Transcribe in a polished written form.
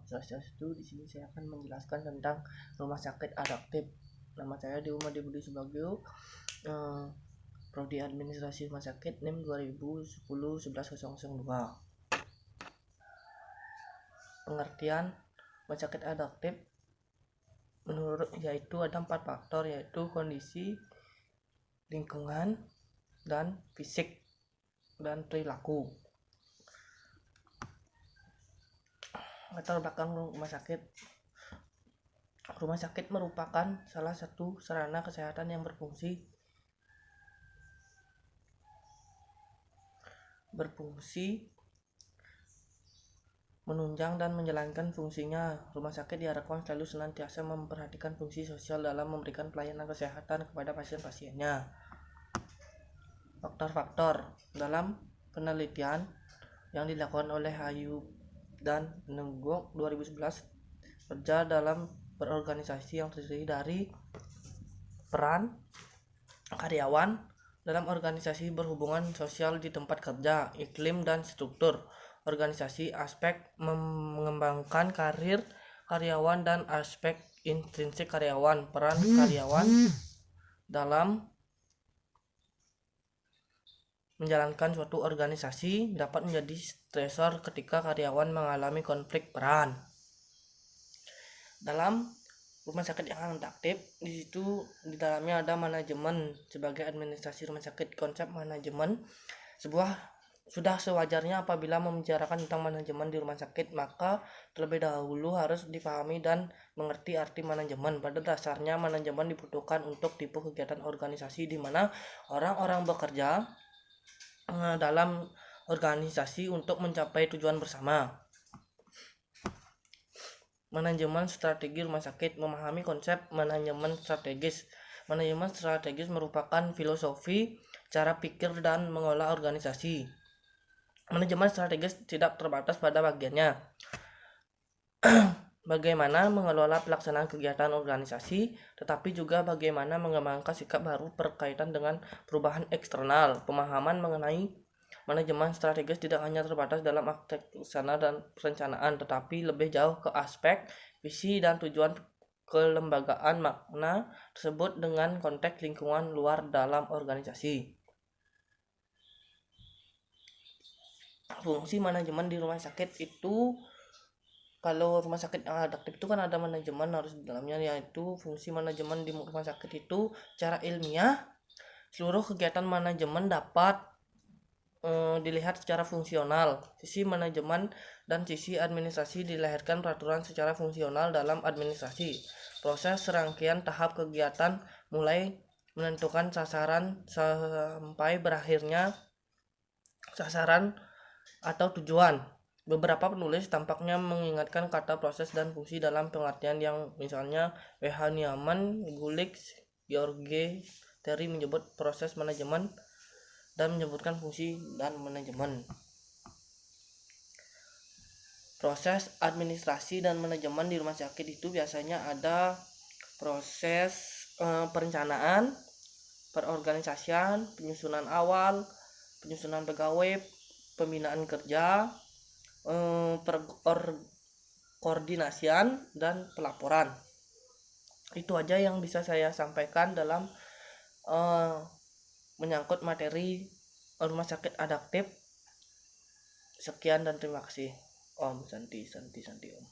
Swastiastu. Di sini saya akan menjelaskan tentang rumah sakit adaptif. Nama saya Diuma Budi Subagio, Prodi Administrasi Rumah Sakit, NIM 2010 11002. Pengertian rumah sakit adaptif yaitu ada 4 faktor, yaitu kondisi, lingkungan, dan fisik, dan perilaku. Latar belakang rumah sakit. Rumah sakit merupakan salah satu sarana kesehatan yang berfungsi menunjang dan menjalankan fungsinya. Rumah sakit diharapkan selalu senantiasa memperhatikan fungsi sosial dalam memberikan pelayanan kesehatan kepada pasien-pasiennya. Faktor-faktor dalam penelitian yang dilakukan oleh Hayub dan Nenggok 2011, kerja dalam berorganisasi yang terdiri dari peran karyawan dalam organisasi, berhubungan sosial di tempat kerja, iklim dan struktur organisasi, aspek mengembangkan karir karyawan dan aspek intrinsik karyawan. Peran karyawan dalam menjalankan suatu organisasi dapat menjadi stresor ketika karyawan mengalami konflik peran. Dalam rumah sakit yang adaptif, di dalamnya ada manajemen sebagai administrasi rumah sakit. Konsep manajemen sudah sewajarnya apabila membicarakan tentang manajemen di rumah sakit, maka terlebih dahulu harus dipahami dan mengerti arti manajemen. Pada dasarnya, manajemen dibutuhkan untuk tipe kegiatan organisasi di mana orang-orang bekerja dalam organisasi untuk mencapai tujuan bersama. Manajemen strategi rumah sakit. Memahami konsep manajemen strategis. Manajemen strategis merupakan filosofi, cara pikir, dan mengolah organisasi. Manajemen strategis tidak terbatas pada bagiannya bagaimana mengelola pelaksanaan kegiatan organisasi, tetapi juga bagaimana mengembangkan sikap baru berkaitan dengan perubahan eksternal. Pemahaman mengenai manajemen strategis tidak hanya terbatas dalam aspek usaha dan perencanaan, tetapi lebih jauh ke aspek visi dan tujuan kelembagaan makna tersebut dengan konteks lingkungan luar dalam organisasi. Fungsi manajemen di rumah sakit itu, kalau rumah sakit yang adaptif itu kan ada manajemen harus di dalamnya, yaitu fungsi manajemen di rumah sakit itu secara ilmiah seluruh kegiatan manajemen dapat dilihat secara fungsional. Sisi manajemen dan sisi administrasi dilahirkan peraturan secara fungsional dalam administrasi. Proses serangkaian tahap kegiatan mulai menentukan sasaran sampai berakhirnya sasaran atau tujuan. Beberapa penulis tampaknya mengingatkan kata proses dan fungsi dalam pengertian yang misalnya W.H. Niemann, Gulick, George Terry menyebut proses manajemen dan menyebutkan fungsi dan manajemen. Proses administrasi dan manajemen di rumah sakit itu biasanya ada proses perencanaan, perorganisasian, penyusunan awal, penyusunan pegawai, pembinaan kerja, koordinasian, dan pelaporan. Itu aja yang bisa saya sampaikan dalam menyangkut materi rumah sakit adaptif. Sekian dan terima kasih. Om Santi Om.